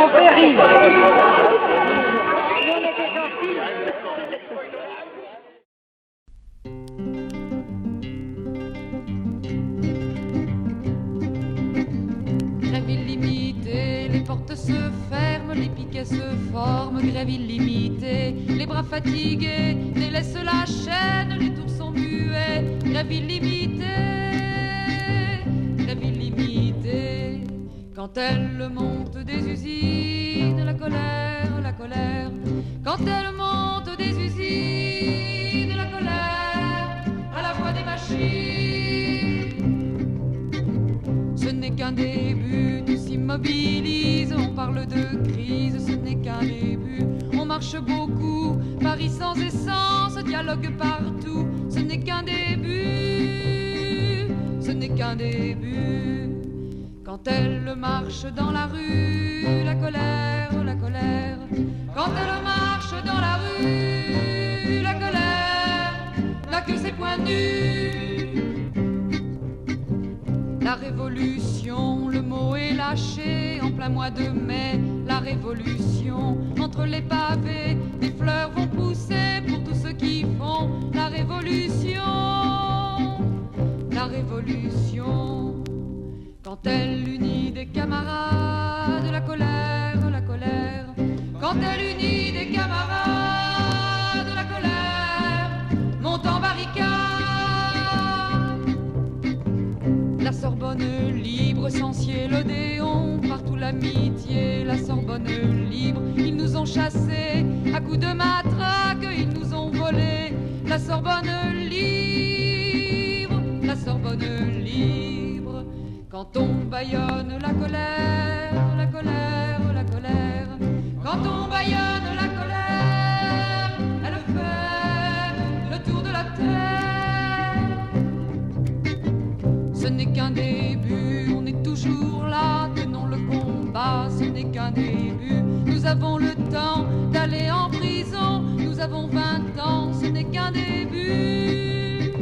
au péril. Grève illimitée, les portes se ferment, les piquets se forment. Grève illimitée, les bras fatigués délaissent la chaîne, les tours sont muets. Grève illimitée, grève illimitée. Quand elle monte des usines, la colère, la colère. Quand elle monte des usines, la colère, à la voix des machines. Ce n'est qu'un début, tout s'immobilise, on parle de crise, ce n'est qu'un début. On marche beaucoup, Paris sans essence, dialogue partout, ce n'est qu'un début, ce n'est qu'un début. Quand elle marche dans la rue, la colère, la colère. Quand elle marche dans la rue, la colère n'a que ses poings nus. La révolution, le mot est lâché en plein mois de mai. La révolution, entre les pavés, des fleurs vont pousser pour tous ceux qui font la révolution. La révolution, quand elle unit des camarades, la colère, la colère. Quand elle unit des camarades, la colère monte en barricade. La Sorbonne libre, Censier, l'Odéon, partout l'amitié, la Sorbonne libre. Ils nous ont chassés à coups de matraque, ils nous ont volés. La Sorbonne libre, la Sorbonne libre. Quand on bâillonne la colère, la colère, la colère. Quand on bâillonne la colère, elle fait le tour de la terre. Ce n'est qu'un début, on est toujours là, tenons le combat, ce n'est qu'un début. Nous avons le temps d'aller en prison, nous avons 20 ans, ce n'est qu'un début.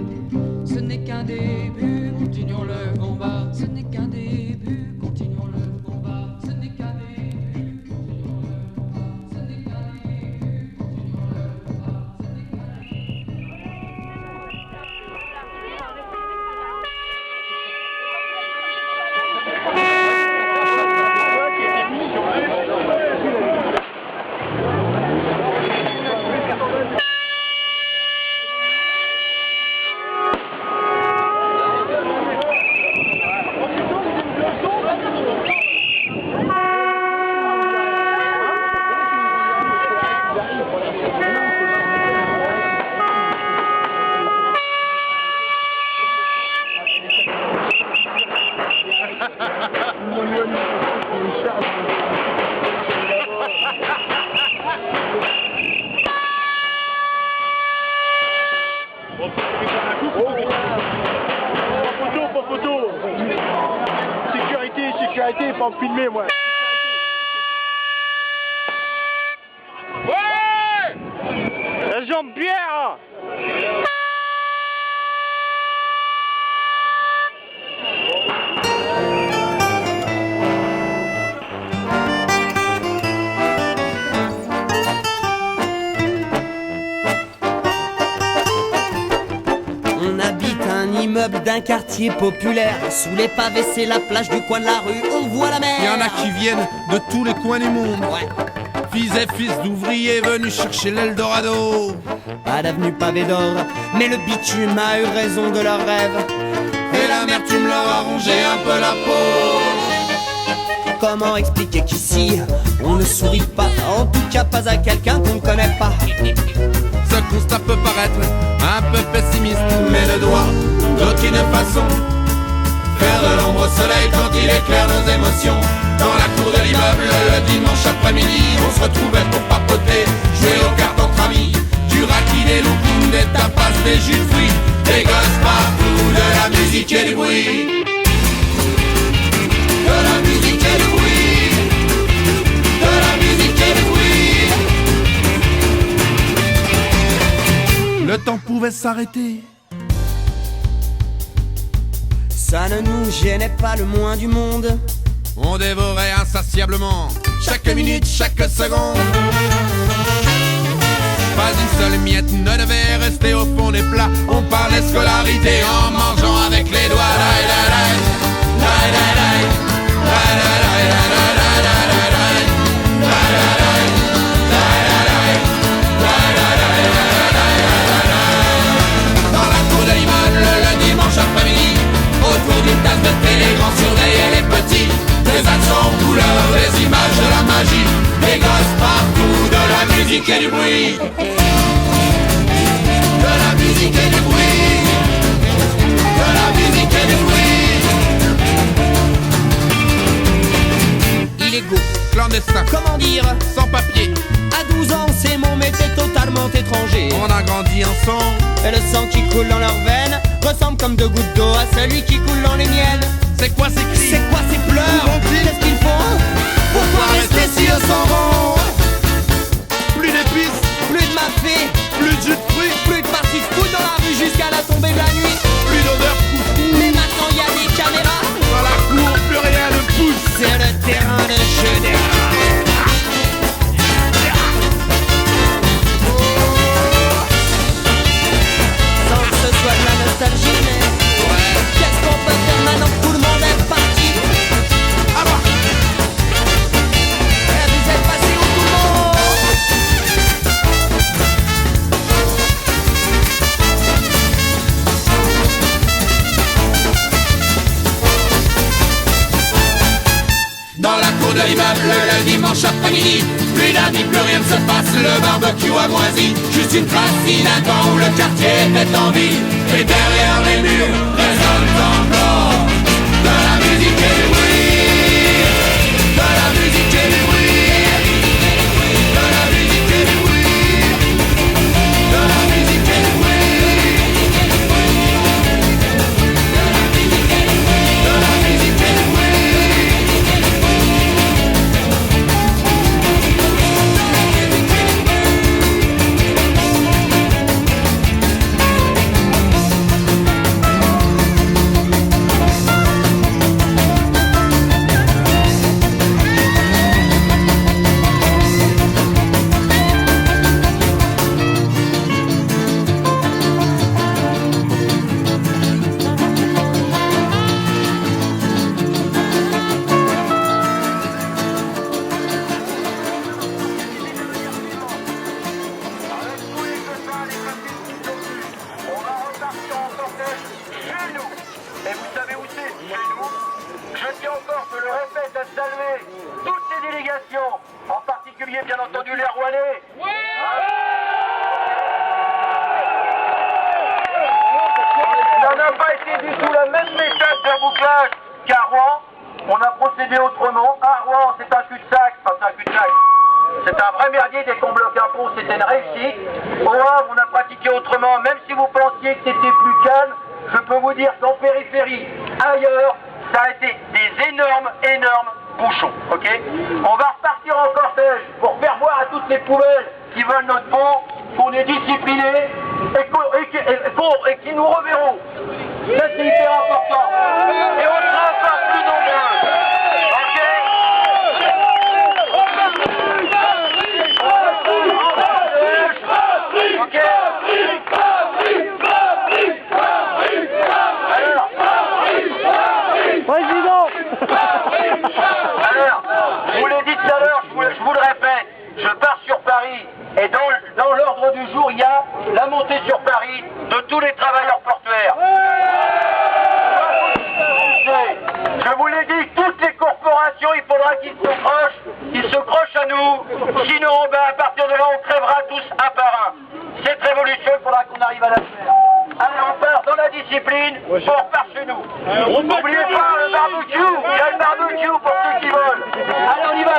Ce n'est qu'un début, continuons le combat, ce n'est qu'un début, continuons le combat, ce n'est qu'un début, continuons le combat, ce n'est qu'un début, continuons le combat, ce n'est qu'un Sécurité, pas me filmer moi. Ouais! La jambe Pierre! On habite un immeuble d'un quartier populaire. Sous les pavés, c'est la plage du coin de la rue. On voit la mer. Y en a qui viennent de tous les coins du monde. Ouais. Fils et fils d'ouvriers venus chercher l'Eldorado. Pas d'avenue pavé d'or, mais le bitume a eu raison de leurs rêves. Et l'amertume leur a rongé un peu la peau. Comment expliquer qu'ici, on ne sourit pas, en tout cas pas à quelqu'un qu'on ne connaît pas. Ce constat peut paraître un peu pessimiste, mais ne doit d'aucune façon faire de l'ombre au soleil quand il éclaire nos émotions. Dans la cour de l'immeuble, le dimanche après-midi, on se retrouvait pour papoter, jouer aux cartes entre amis. Du raki, des loukoums, des tapas, des jus de fruits, des gosses partout, de la musique et du bruit. De la musique et du bruit. De la musique et du bruit. Le temps pouvait s'arrêter. Ça ne nous gênait pas le moins du monde. On dévorait insatiablement chaque minute, chaque seconde. Pas une seule miette ne devait rester au fond des plats. On parlait scolarité en mangeant avec les doigts. Dans la cour de l'immeuble le dimanche après-midi, autour d'une tasse de thé, les grands surveillaient les petits. Des accents en couleur, des images de la magie, des gosses partout, de la musique et du bruit. De la musique et du bruit. De la musique et du bruit. Illégaux, Clandestin, comment dire, sans papier. à 12 ans ces mômes étaient totalement étrangers. On a grandi ensemble. Et le sang qui coule dans leurs veines ressemble comme deux gouttes d'eau à celui qui coule dans les miennes. C'est quoi ces cris? C'est quoi ces pleurs? Qu'est-ce qu'ils font? Pourquoi rester si eux s'en vont? Plus d'épices, Plus de mafé, plus de jus de fruits, plus de parties de foot dans la rue jusqu'à la tombée de la nuit. plus d'odeur foufou. Mais maintenant y a des caméras. Dans la cour, plus rien ne pousse. C'est le terrain de jeu des rats. Sans que ce soit de la nostalgie, mais qu'est-ce qu'on peut faire maintenant que tout le monde est parti? Alors, Vous êtes passé où tout le monde? dans la cour de l'immeuble le dimanche après-midi, plus d'amis, plus rien ne se passe, le barbecue a moisi. Juste une trace d'un temps où le quartier était en vie. Et derrière les murs résonne encore de la musique et du bruit. De la musique et du bruit. De la musique et du bruit. De la musique et du bruit. De la musique et du bruit. Et vous savez où c'est? Chez nous. Je tiens encore, je le répète, à saluer toutes les délégations, en particulier bien entendu les Rouennais. Ça n'a pas été du tout la même méthode de bouclage qu'à Rouen. On a procédé autrement. À Rouen, c'est un cul-de-sac. Enfin, c'est un cul-de-sac. C'est un vrai merdier dès qu'on bloque un pont, c'était une réussite. Au Havre, on a pratiqué autrement, même si vous pensiez que c'était plus calme. Je peux vous dire qu'en périphérie, ailleurs, ça a été des énormes bouchons, ok? On va repartir en cortège pour faire voir à toutes les poubelles qui veulent notre pont qu'on est disciplinés et qui nous reverront. Ça, c'est hyper important. Et on sera encore plus nombreux, ok? Ok? Alors, je vous l'ai dit tout à l'heure, je vous le répète, je pars sur Paris et dans l'ordre du jour, il y a la montée sur Paris de tous les travailleurs portuaires. Je vous l'ai dit, toutes les corporations, il faudra qu'ils se crochent à nous, sinon à partir de là, on crèvera tous un par un. Cette révolution, il faudra qu'on arrive à la faire. Allez, on part dans la discipline, on repart chez nous. N'oubliez pas le barbecue, il y a le barbecue pour ceux qui veulent. Allez, on y va.